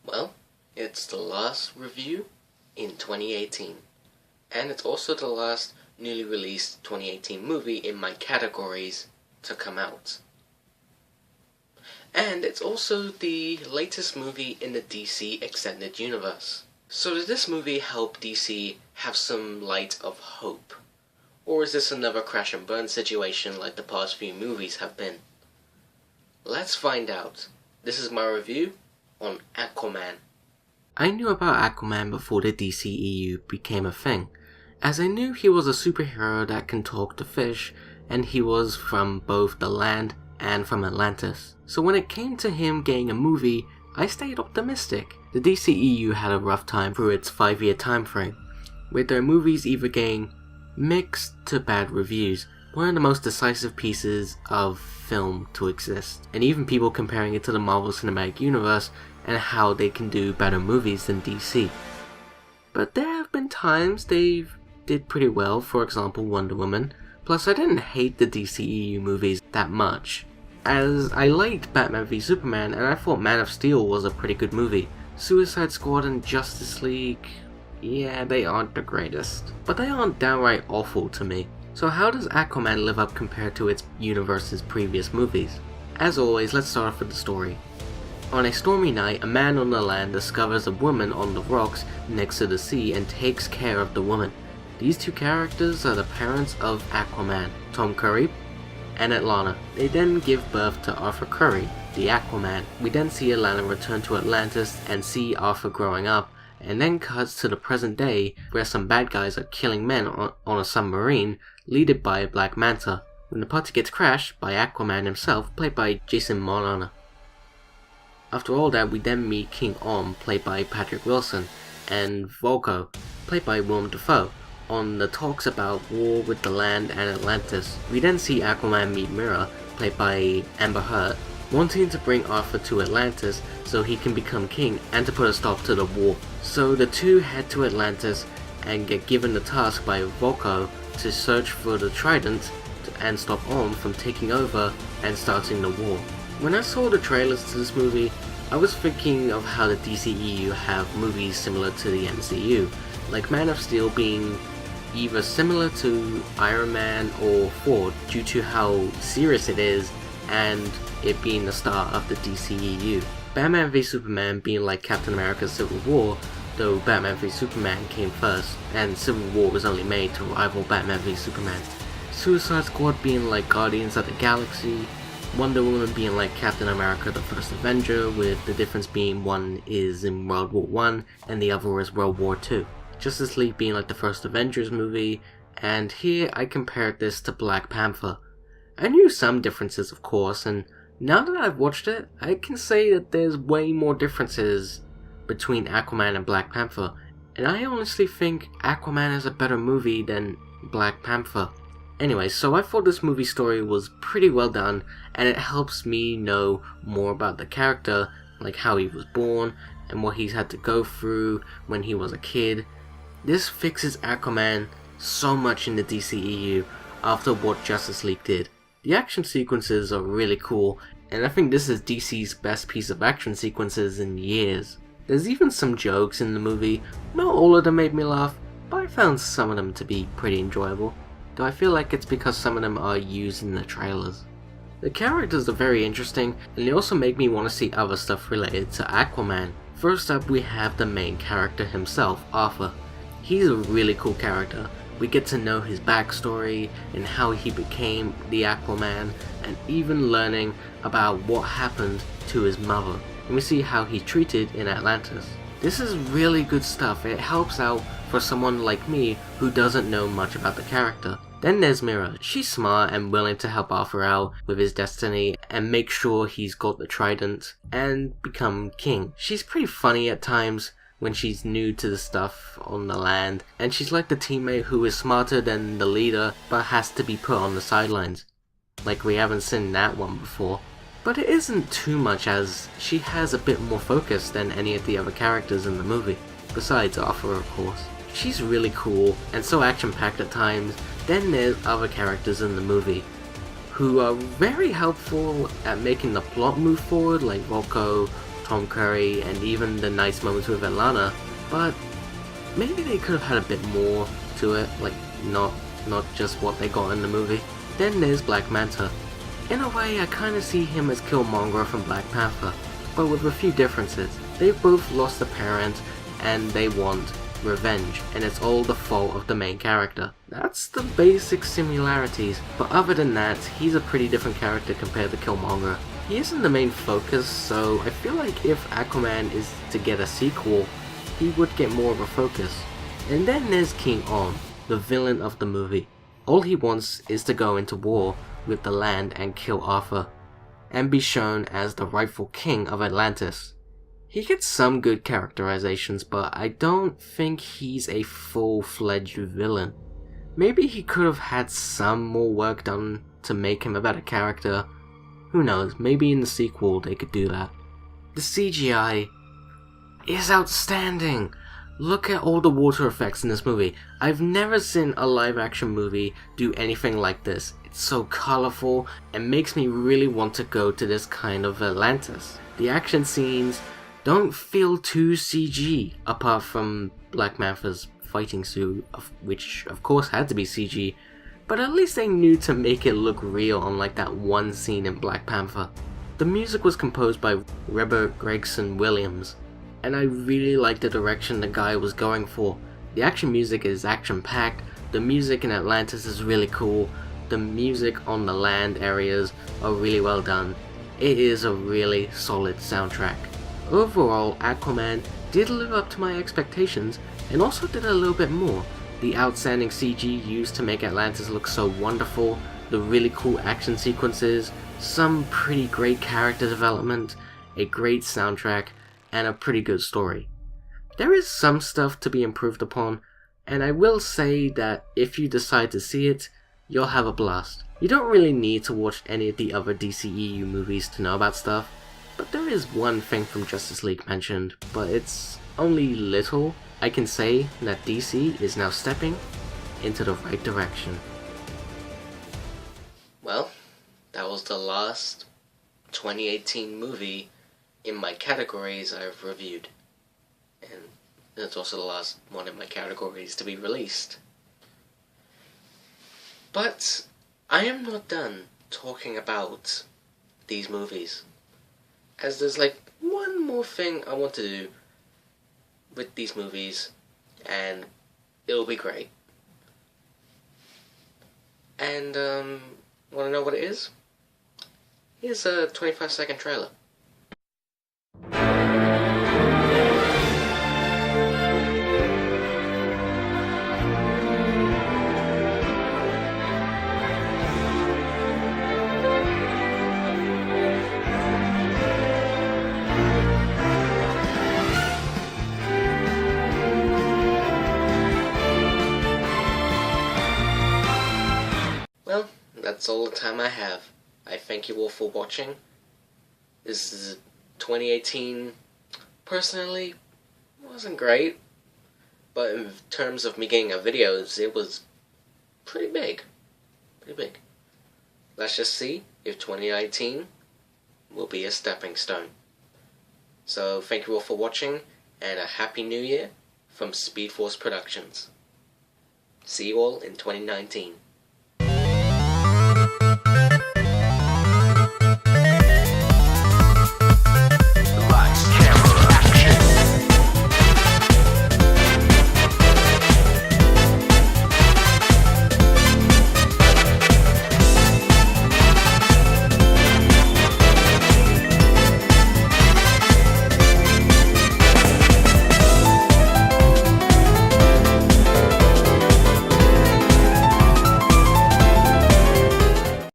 Well, it's the last review in 2018, and it's also the last newly released 2018 movie in my categories to come out. And it's also the latest movie in the DC Extended Universe. So does this movie help DC have some light of hope? Or is this another crash and burn situation like the past few movies have been? Let's find out. This is my review on Aquaman. I knew about Aquaman before the DCEU became a thing, as I knew he was a superhero that can talk to fish, and he was from both the land and from Atlantis. So when it came to him getting a movie, I stayed optimistic. The DCEU had a rough time through its 5-year time frame, with their movies either getting mixed to bad reviews, one of the most decisive pieces of film to exist, and even people comparing it to the Marvel Cinematic Universe and how they can do better movies than DC. But there have been times they did pretty well, for example Wonder Woman, plus I didn't hate the DCEU movies that much, as I liked Batman v Superman and I thought Man of Steel was a pretty good movie. Suicide Squad and Justice League, yeah, they aren't the greatest, but they aren't downright awful to me. So how does Aquaman live up compared to its universe's previous movies? As always, let's start off with the story. On a stormy night, a man on the land discovers a woman on the rocks next to the sea and takes care of the woman. These two characters are the parents of Aquaman, Tom Curry and Atlanta. They then give birth to Arthur Curry, the Aquaman. We then see Atlanta return to Atlantis and see Arthur growing up, and then cuts to the present day where some bad guys are killing men on a submarine led by a Black Manta, when the party gets crashed by Aquaman himself, played by Jason Momoa. After all that, we then meet King Om, played by Patrick Wilson, and Volko, played by Willem Dafoe, on the talks about war with the land and Atlantis. We then see Aquaman meet Mira, played by Amber Heard, wanting to bring Arthur to Atlantis so he can become king and to put a stop to the war. So the two head to Atlantis and get given the task by Volko to search for the trident and stop Om from taking over and starting the war. When I saw the trailers to this movie, I was thinking of how the DCEU have movies similar to the MCU, like Man of Steel being either similar to Iron Man or Thor due to how serious it is and it being the start of the DCEU. Batman v Superman being like Captain America's Civil War, though Batman v Superman came first, and Civil War was only made to rival Batman v Superman. Suicide Squad being like Guardians of the Galaxy, Wonder Woman being like Captain America the First Avenger, with the difference being one is in World War I and the other is World War II. Justice League being like the first Avengers movie, and here I compared this to Black Panther. I knew some differences of course, and now that I've watched it, I can say that there's way more differences between Aquaman and Black Panther, and I honestly think Aquaman is a better movie than Black Panther. Anyway, so I thought this movie story was pretty well done, and it helps me know more about the character, like how he was born, and what he's had to go through when he was a kid. This fixes Aquaman so much in the DCEU after what Justice League did. The action sequences are really cool, and I think this is DC's best piece of action sequences in years. There's even some jokes in the movie. Not all of them made me laugh, but I found some of them to be pretty enjoyable, though I feel like it's because some of them are used in the trailers. The characters are very interesting, and they also make me want to see other stuff related to Aquaman. First up, we have the main character himself, Arthur. He's a really cool character. We get to know his backstory and how he became the Aquaman, and even learning about what happened to his mother, and we see how he's treated in Atlantis. This is really good stuff. It helps out for someone like me who doesn't know much about the character. Then there's Mira. She's smart and willing to help Arthur out with his destiny and make sure he's got the trident and become king. She's pretty funny at times when she's new to the stuff on the land, and she's like the teammate who is smarter than the leader but has to be put on the sidelines. Like we haven't seen that one before. But it isn't too much, as she has a bit more focus than any of the other characters in the movie, besides Arthur of course. She's really cool and so action-packed at times. Then there's other characters in the movie who are very helpful at making the plot move forward, like Volko, Tom Curry and even the nice moments with Atlanta, but maybe they could have had a bit more to it, like not just what they got in the movie. Then there's Black Manta. In a way, I kinda see him as Killmonger from Black Panther, but with a few differences. They've both lost a parent and they want revenge, and it's all the fault of the main character. That's the basic similarities, but other than that, he's a pretty different character compared to Killmonger. He isn't the main focus, so I feel like if Aquaman is to get a sequel, he would get more of a focus. And then there's King On, the villain of the movie. All he wants is to go into war with the land and kill Arthur, and be shown as the rightful king of Atlantis. He gets some good characterizations, but I don't think he's a full-fledged villain. Maybe he could have had some more work done to make him a better character. Who knows, maybe in the sequel they could do that. The CGI is outstanding! Look at all the water effects in this movie. I've never seen a live-action movie do anything like this. It's so colorful and makes me really want to go to this kind of Atlantis. The action scenes don't feel too CG, apart from Black Mantha's fighting suit, which of course had to be CG, but at least they knew to make it look real, unlike that one scene in Black Panther. The music was composed by Robert Gregson Williams, and I really liked the direction the guy was going for. The action music is action-packed, the music in Atlantis is really cool, the music on the land areas are really well done. It is a really solid soundtrack. Overall, Aquaman did live up to my expectations, and also did a little bit more. The outstanding CG used to make Atlantis look so wonderful, the really cool action sequences, some pretty great character development, a great soundtrack, and a pretty good story. There is some stuff to be improved upon, and I will say that if you decide to see it, you'll have a blast. You don't really need to watch any of the other DCEU movies to know about stuff, but there is one thing from Justice League mentioned, but it's only little. I can say that DC is now stepping into the right direction. Well, that was the last 2018 movie in my categories I've reviewed. And it's also the last one in my categories to be released. But I am not done talking about these movies, as there's like one more thing I want to do with these movies, and it'll be great. And want to know what it is? Here's a 25-second trailer. Well, that's all the time I have. I thank you all for watching. This is 2018. Personally, wasn't great, but in terms of me getting a videos, it was pretty big. Let's just see if 2019 will be a stepping stone. So thank you all for watching, and a Happy New Year from SpeedForce Productions. See you all in 2019.